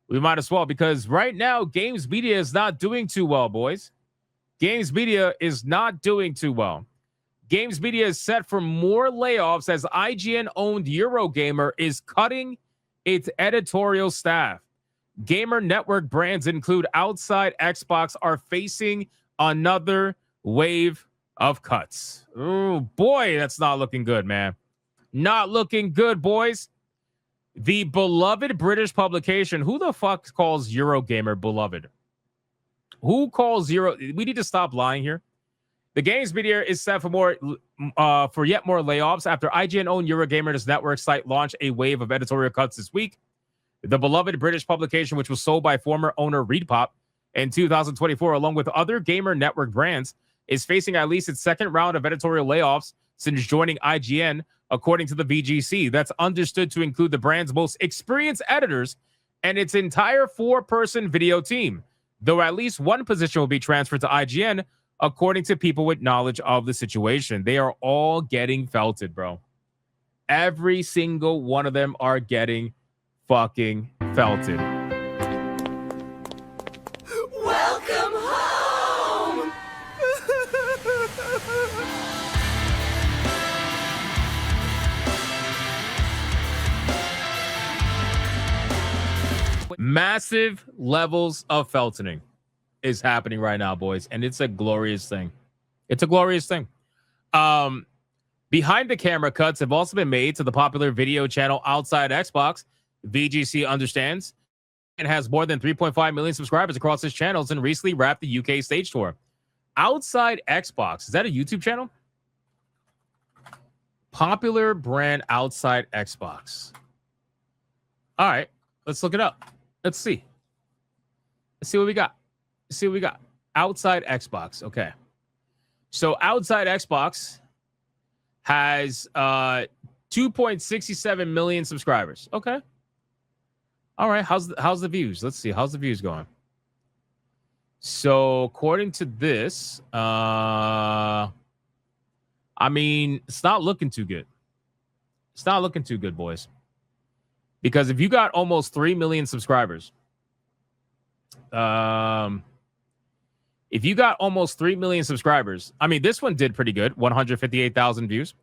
We might as well, because right now, Games Media is not doing too well, boys. Games Media is not doing too well. Games Media is set for more layoffs as IGN-owned Eurogamer is cutting its editorial staff. Gamer network brands include Outside Xbox are facing another wave of cuts. Oh boy, that's not looking good, man. Not looking good, boys. The beloved British publication, who the fuck calls Eurogamer beloved? Who calls Euro? We need to stop lying here. The Games Media is set for yet more layoffs after IGN-owned Eurogamer's network site launched a wave of editorial cuts this week. The beloved British publication, which was sold by former owner ReedPop in 2024, along with other gamer network brands, is facing at least its second round of editorial layoffs since joining IGN, according to the VGC. That's understood to include the brand's most experienced editors and its entire 4-person video team, though at least one position will be transferred to IGN, according to people with knowledge of the situation. They are all getting felted, bro. Every single one of them are getting fucking felted. Welcome home! Massive levels of feltoning is happening right now, boys, and it's a glorious thing. It's a glorious thing. Behind the camera cuts have also been made to the popular video channel Outside Xbox. VGC understands and has more than 3.5 million subscribers across its channels and recently wrapped the UK stage tour. Outside Xbox, is that a YouTube channel? Popular brand Outside Xbox. All right, let's look it up. Let's see. Let's see what we got. Let's see what we got. Outside Xbox. Okay. So Outside Xbox has 2.67 million subscribers. Okay. All right. How's the views? Let's see. How's the views going? So according to this, I mean, it's not looking too good. It's not looking too good, boys. Because if you got almost 3 million subscribers, if you got almost 3 million subscribers, I mean, this one did pretty good, 158,000 views.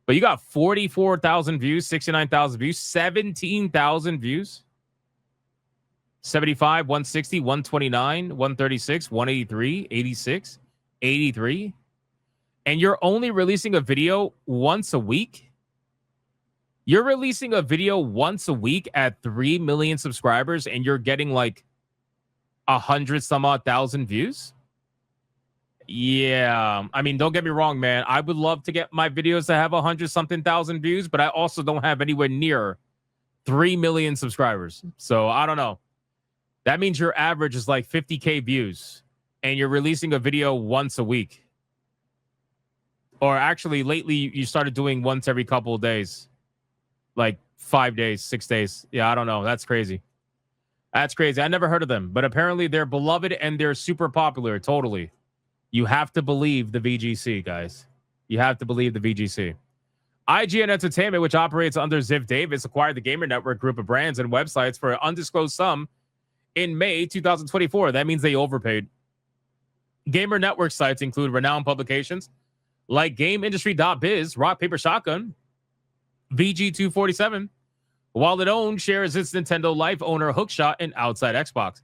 But you got 44,000 views, 69,000 views, 17,000 views, 75, 160, 129, 136, 183, 86, 83. And you're only releasing a video once a week? You're releasing a video once a week at 3 million subscribers and you're getting like 100 some odd thousand views? Yeah. I mean, don't get me wrong, man. I would love to get my videos to have 100 something thousand views, but I also don't have anywhere near 3 million subscribers. So I don't know. That means your average is like 50K views and you're releasing a video once a week. Or actually, lately you started doing once every couple of days. Like 5 days, 6 days. Yeah, I don't know. That's crazy. That's crazy. I never heard of them, but apparently they're beloved and they're super popular. Totally. You have to believe the VGC, guys. You have to believe the VGC. IGN Entertainment, which operates under Ziff Davis, acquired the Gamer Network group of brands and websites for an undisclosed sum in May 2024. That means they overpaid. Gamer Network sites include renowned publications like GameIndustry.biz, Rock Paper Shotgun, VG247, while it shares its Nintendo Life owner Hookshot and Outside Xbox.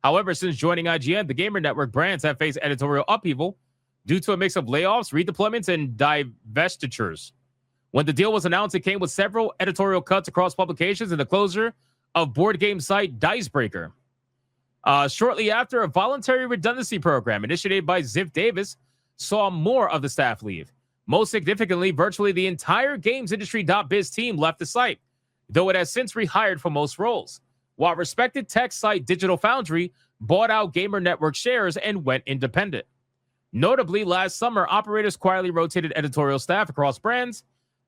However, since joining IGN, the Gamer Network brands have faced editorial upheaval due to a mix of layoffs, redeployments, and divestitures. When the deal was announced, it came with several editorial cuts across publications and the closure of board game site Dicebreaker. Shortly after, a voluntary redundancy program initiated by Ziff Davis saw more of the staff leave. Most significantly, virtually the entire GamesIndustry.biz team left the site, though it has since rehired for most roles, while respected tech site Digital Foundry bought out Gamer Network shares and went independent. Notably, last summer, operators quietly rotated editorial staff across brands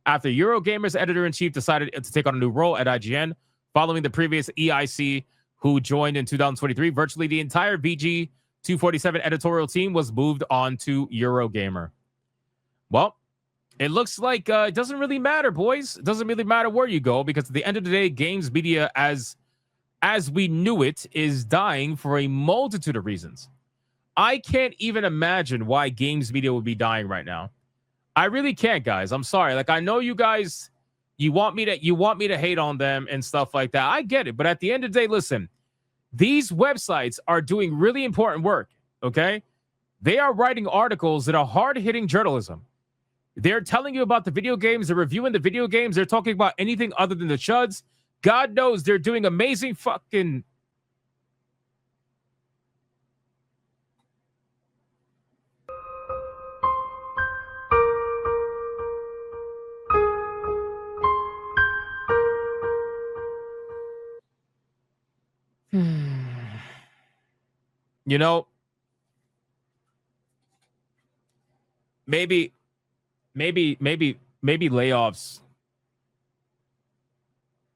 after Eurogamer's editor-in-chief decided to take on a new role at IGN following the previous EIC who joined in 2023. Virtually the entire VG247 editorial team was moved on to Eurogamer. Well, it looks like it doesn't really matter, boys. It doesn't really matter where you go because at the end of the day, Games Media as as we knew it is dying for a multitude of reasons. I can't even imagine why games media would be dying right now. I really can't, guys. I'm sorry. Like, I know you guys, you want me to hate on them and stuff like that. I get it. But at the end of the day, listen, these websites are doing really important work. Okay. They are writing articles that are hard-hitting journalism. They're telling you about the video games. They're reviewing the video games. They're talking about anything other than the chuds. God knows they're doing amazing fucking... You know, maybe layoffs.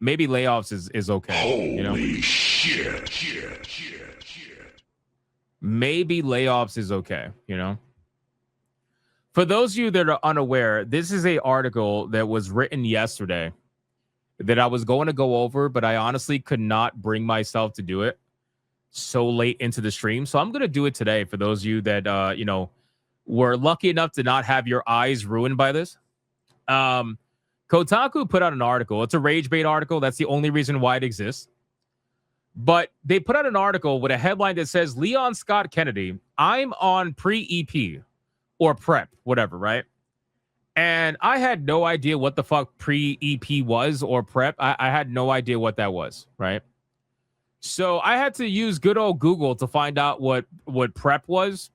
Maybe layoffs is okay. Holy you know? shit. Maybe layoffs is okay, you know? For those of you that are unaware, this is a article that was written yesterday that I was going to go over, but I honestly could not bring myself to do it so late into the stream. So I'm going to do it today for those of you that, were lucky enough to not have your eyes ruined by this. Kotaku put out an article. It's a rage bait article. That's the only reason why it exists. But they put out an article with a headline that says, Leon Scott Kennedy, I'm on pre-EP or prep, whatever, right? And I had no idea what the fuck pre-EP was or prep. I had no idea what that was, right? So I had to use good old Google to find out what prep was.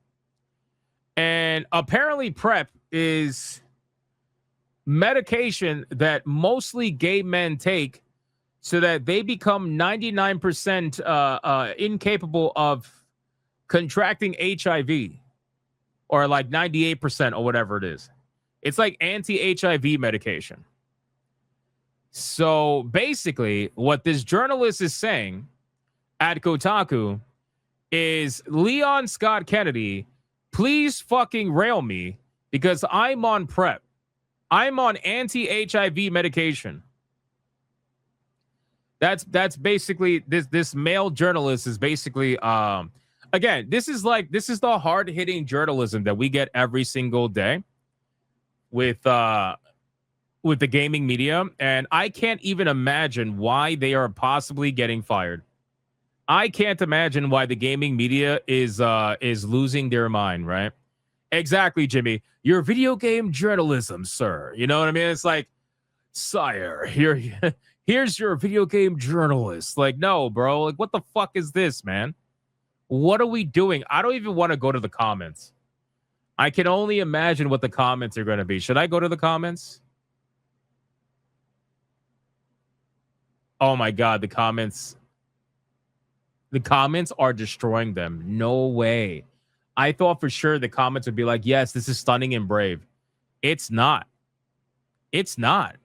And apparently prep is medication that mostly gay men take so that they become 99% incapable of contracting HIV, or like 98% or whatever it is. It's like anti-HIV medication. So basically what this journalist is saying at Kotaku is, Leon Scott Kennedy, please fucking rail me because I'm on prep. I'm on anti-HIV medication. That's basically this male journalist is basically again, this is the hard-hitting journalism that we get every single day with the gaming media, and I can't even imagine why they are possibly getting fired. I can't imagine why the gaming media is losing their mind, right? Exactly, Jimmy. Your video game journalism, sir. You know what I mean? It's like, sire, here's your video game journalist. Like, no, bro. Like, what the fuck is this, man? What are we doing? I don't even want to go to the comments. I can only imagine what the comments are going to be. Should I go to the comments? Oh my God, the comments. The comments are destroying them. No way. I thought for sure the comments would be like, yes, this is stunning and brave. It's not. It's not.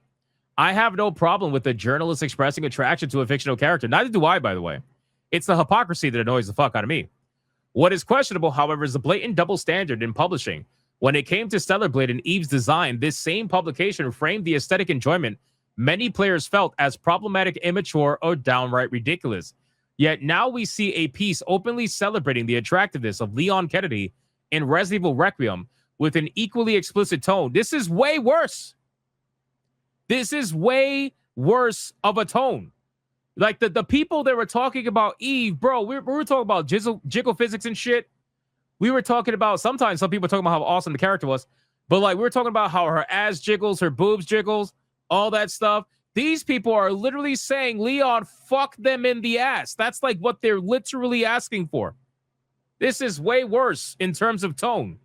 I have no problem with a journalist expressing attraction to a fictional character. Neither do I, by the way. It's the hypocrisy that annoys the fuck out of me. What is questionable, however, is the blatant double standard in publishing. When it came to Stellar Blade and Eve's design, this same publication framed the aesthetic enjoyment many players felt as problematic, immature, or downright ridiculous. Yet now we see a piece openly celebrating the attractiveness of Leon Kennedy in Resident Evil Requiem with an equally explicit tone. This is way worse. This is way worse of a tone. Like the people that were talking about Eve, bro, we were talking about jiggle physics and shit. We were talking about, sometimes some people are talking about how awesome the character was, but like we were talking about how her ass jiggles, her boobs jiggles, all that stuff. These people are literally saying, Leon, fuck them in the ass. That's like what they're literally asking for. This is way worse in terms of tone.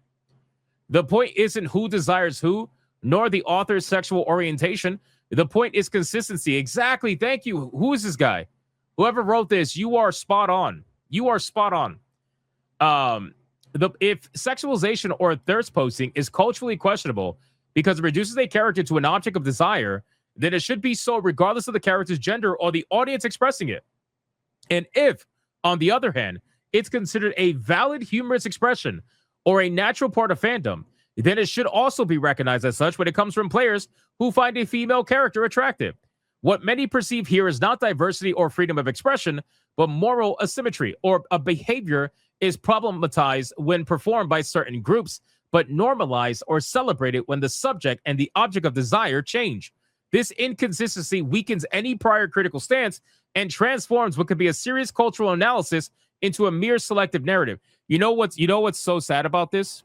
The point isn't who desires who, nor the author's sexual orientation. The point is consistency. Exactly. Thank you. Who is this guy? Whoever wrote this, you are spot on. You are spot on. If sexualization or thirst posting is culturally questionable because it reduces a character to an object of desire, then it should be so regardless of the character's gender or the audience expressing it. And if, on the other hand, it's considered a valid humorous expression or a natural part of fandom, then it should also be recognized as such when it comes from players who find a female character attractive. What many perceive here is not diversity or freedom of expression, but moral asymmetry, or a behavior is problematized when performed by certain groups, but normalized or celebrated when the subject and the object of desire change. This inconsistency weakens any prior critical stance and transforms what could be a serious cultural analysis into a mere selective narrative. You know what's so sad about this?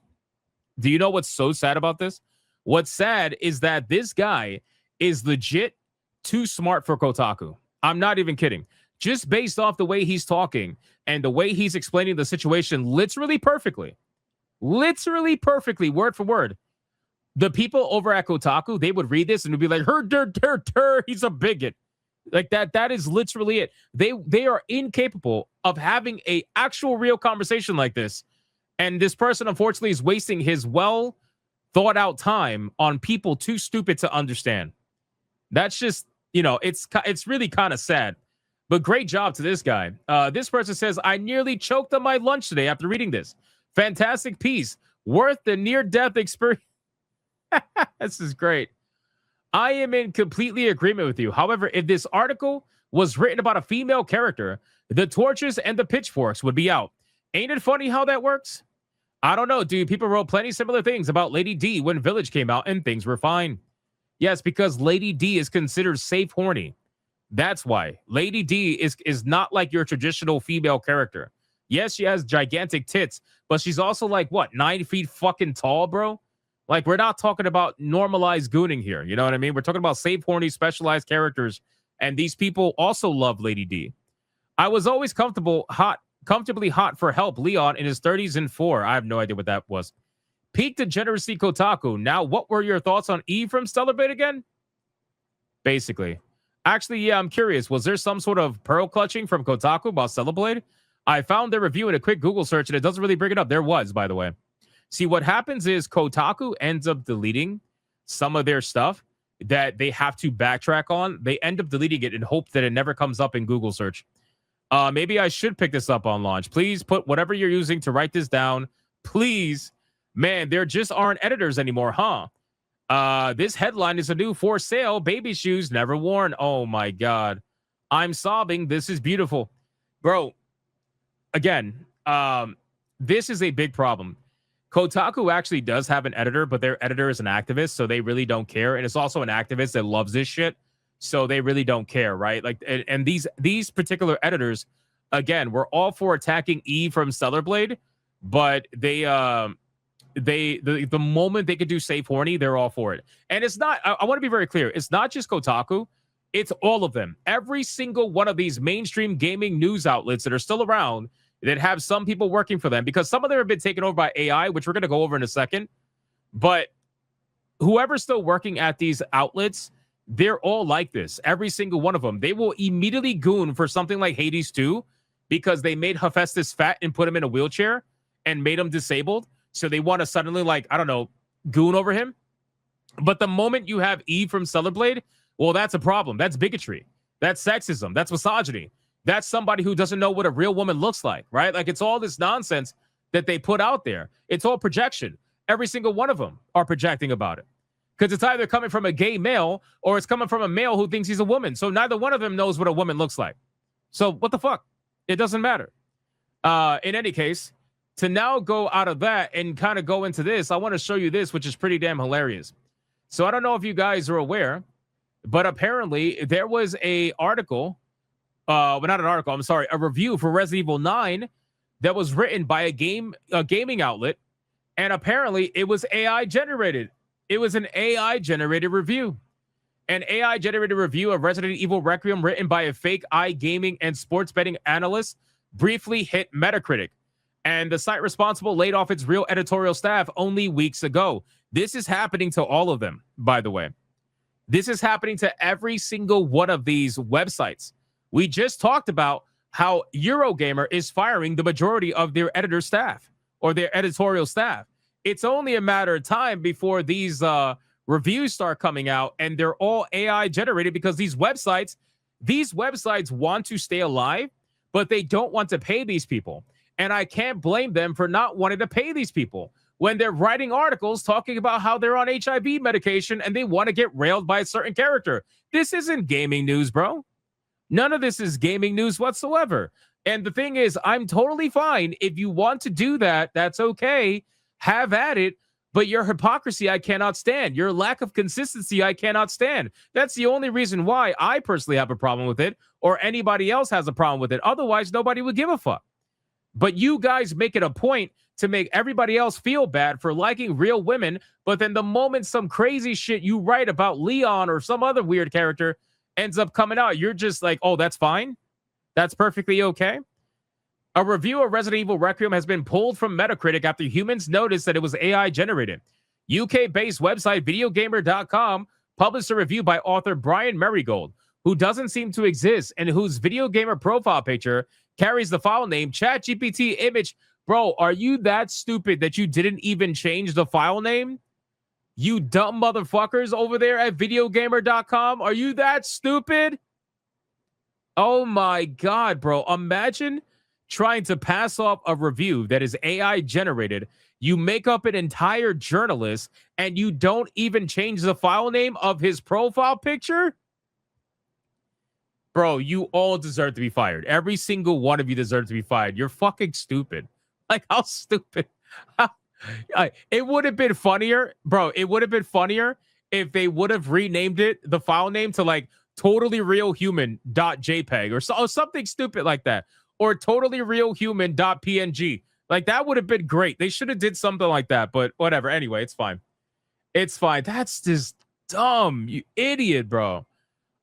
Do you know what's so sad about this? What's sad is that this guy is legit too smart for Kotaku. I'm not even kidding. Just based off the way he's talking and the way he's explaining the situation literally perfectly, word for word. The people over at Kotaku, they would read this and would be like, he's a bigot. Like that is literally it. They are incapable of having a actual real conversation like this. And this person, unfortunately, is wasting his well thought out time on people too stupid to understand. That's just, it's really kind of sad. But great job to this guy. This person says, I nearly choked on my lunch today after reading this. Fantastic piece. Worth the near-death experience. This is great. I am in completely agreement with you. However, if this article was written about a female character, the torches and the pitchforks would be out. Ain't it funny how that works? I don't know, dude. People wrote plenty similar things about Lady D when Village came out and things were fine. Yes, because Lady D is considered safe horny. That's why. Lady D is not like your traditional female character. Yes, she has gigantic tits, but she's also like, what, 9 feet fucking tall, bro? Like, we're not talking about normalized gooning here. You know what I mean? We're talking about safe, horny, specialized characters. And these people also love Lady D. I was always comfortably hot for help. Leon in his 30s and 4. I have no idea what that was. Peak Degeneracy Kotaku. Now, what were your thoughts on Eve from Stellar Blade again? Basically. Actually, yeah, I'm curious. Was there some sort of pearl clutching from Kotaku about Stellar Blade? I found their review in a quick Google search, and it doesn't really bring it up. There was, by the way. See, what happens is Kotaku ends up deleting some of their stuff that they have to backtrack on. They end up deleting it in hope that it never comes up in Google search. Maybe I should pick this up on launch. Please put whatever you're using to write this down. Please. Man, there just aren't editors anymore, huh? This headline is a new for sale. Baby shoes never worn. Oh, my God. I'm sobbing. This is beautiful. Bro, again, this is a big problem. Kotaku actually does have an editor, but their editor is an activist, so they really don't care. And it's also an activist that loves this shit, so they really don't care, right? Like, and these particular editors, again, were all for attacking Eve from Stellar Blade, but the moment they could do safe horny, they're all for it. And it's not. I want to be very clear. It's not just Kotaku. It's all of them. Every single one of these mainstream gaming news outlets that are still around that have some people working for them, because some of them have been taken over by AI, which we're going to go over in a second. But whoever's still working at these outlets, they're all like this. Every single one of them. They will immediately goon for something like Hades 2 because they made Hephaestus fat and put him in a wheelchair and made him disabled. So they want to suddenly, like, I don't know, goon over him. But the moment you have Eve from Stellar Blade, well, that's a problem. That's bigotry. That's sexism. That's misogyny. That's somebody who doesn't know what a real woman looks like, right? Like, it's all this nonsense that they put out there. It's all projection. Every single one of them are projecting about it. Because it's either coming from a gay male or it's coming from a male who thinks he's a woman. So neither one of them knows what a woman looks like. So what the fuck? It doesn't matter. In any case, to now go out of that and kind of go into this, I want to show you this, which is pretty damn hilarious. So I don't know if you guys are aware, but apparently there was a article, well, not an article, I'm sorry, a review for Resident Evil 9 that was written by a gaming outlet, and apparently it was AI generated. It was an AI generated review. An AI generated review of Resident Evil Requiem written by a fake iGaming and sports betting analyst briefly hit Metacritic, and the site responsible laid off its real editorial staff only weeks ago. This is happening to all of them, by the way. This is happening to every single one of these websites. We just talked about how Eurogamer is firing the majority of their editor staff or their editorial staff. It's only a matter of time before these reviews start coming out, and they're all AI generated because these websites want to stay alive, but they don't want to pay these people. And I can't blame them for not wanting to pay these people. when they're writing articles talking about how they're on HIV medication and they want to get railed by a certain character. This isn't gaming news, bro. None of this is gaming news whatsoever. And the thing is, I'm totally fine. If you want to do that, that's okay. Have at it. But your hypocrisy, I cannot stand. Your lack of consistency, I cannot stand. That's the only reason why I personally have a problem with it, or anybody else has a problem with it. Otherwise, nobody would give a fuck. But you guys make it a point to make everybody else feel bad for liking real women. But then the moment some crazy shit you write about Leon or some other weird character ends up coming out, you're just like, oh, that's fine. That's perfectly okay. A review of Resident Evil Requiem has been pulled from Metacritic after humans noticed that it was AI generated. UK-based website videogamer.com published a review by author Brian Marigold, who doesn't seem to exist and whose video gamer profile picture carries the file name ChatGPT image. Bro, are you that stupid that you didn't even change the file name? You dumb motherfuckers over there at videogamer.com. Are you that stupid? Oh my God, bro. Imagine trying to pass off a review that is AI generated. You make up an entire journalist and you don't even change the file name of his profile picture? Bro, you all deserve to be fired. Every single one of you deserves to be fired. You're fucking stupid. Like, how stupid? It would have been funnier, bro. It would have been funnier if they would have renamed it, the file name, to like totally real human.jpg or something stupid like that. Or totally real human.png. Like, that would have been great. They should have did something like that, but whatever. Anyway, it's fine. It's fine. That's just dumb, you idiot, bro.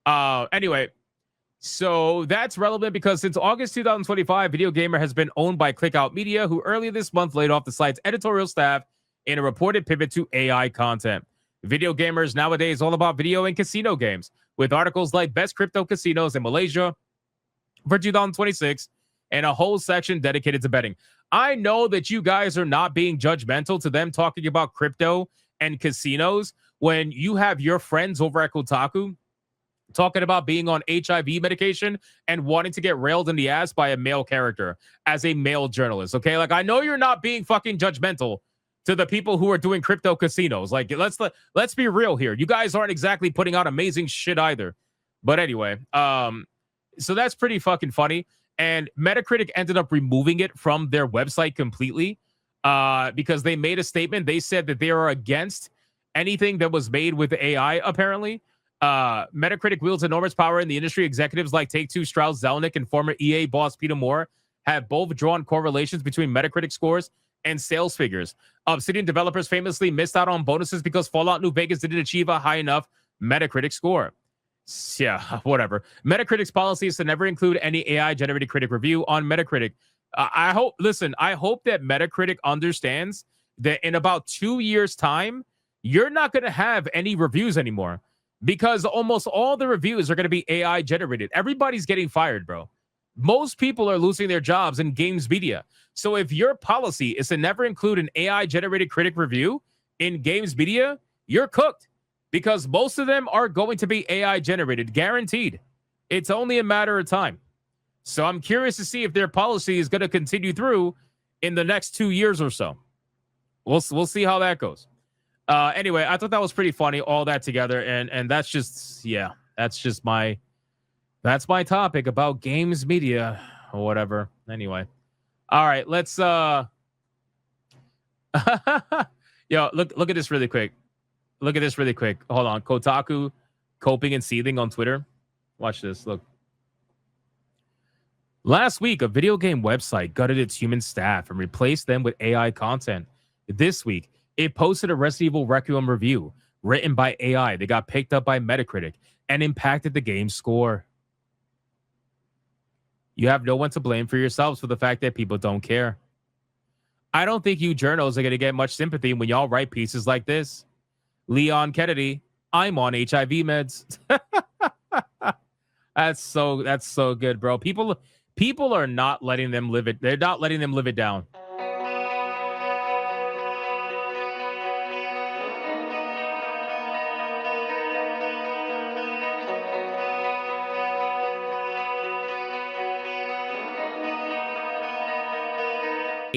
Anyway, so that's relevant because since August 2025, Video Gamer has been owned by Clickout Media, who earlier this month laid off the site's editorial staff in a reported pivot to AI content. Video Gamer is nowadays all about video and casino games, with articles like Best Crypto Casinos in Malaysia for 2026 and a whole section dedicated to betting. I know that you guys are not being judgmental to them talking about crypto and casinos when you have your friends over at Kotaku talking about being on HIV medication and wanting to get railed in the ass by a male character as a male journalist, okay? Like, I know you're not being fucking judgmental to the people who are doing crypto casinos. Like, let's be real here. You guys aren't exactly putting out amazing shit either. But anyway, so that's pretty fucking funny. And Metacritic ended up removing it from their website completely because they made a statement. They said that they are against anything that was made with AI, apparently. Metacritic wields enormous power in the industry. Executives like Take-Two, Strauss Zelnick, and former EA boss Peter Moore have both drawn correlations between Metacritic scores and sales figures. Obsidian developers famously missed out on bonuses because Fallout New Vegas didn't achieve a high enough Metacritic score. Yeah, whatever. Metacritic's policy is to never include any AI-generated critic review on Metacritic. I hope that Metacritic understands that in about 2 years' time, you're not going to have any reviews anymore because almost all the reviews are going to be AI-generated. Everybody's getting fired, bro. Most people are losing their jobs in games media. So if your policy is to never include an AI-generated critic review in games media, you're cooked. Because most of them are going to be AI generated, guaranteed. It's only a matter of time. So I'm curious to see if their policy is going to continue through in the next 2 years or so. We'll see how that goes. Anyway, I thought that was pretty funny, all that together, and that's just my topic about games media or whatever. Anyway, all right, let's yo look at this really quick. Look at this really quick. Hold on. Kotaku coping and seething on Twitter. Watch this. Look. Last week, a video game website gutted its human staff and replaced them with AI content. This week, it posted a Resident Evil Requiem review written by AI that got picked up by Metacritic and impacted the game's score. You have no one to blame for yourselves for the fact that people don't care. I don't think you journals are going to get much sympathy when y'all write pieces like this. Leon Kennedy, I'm on HIV meds. That's so good, bro. People are not letting them live it. They're not letting them live it down.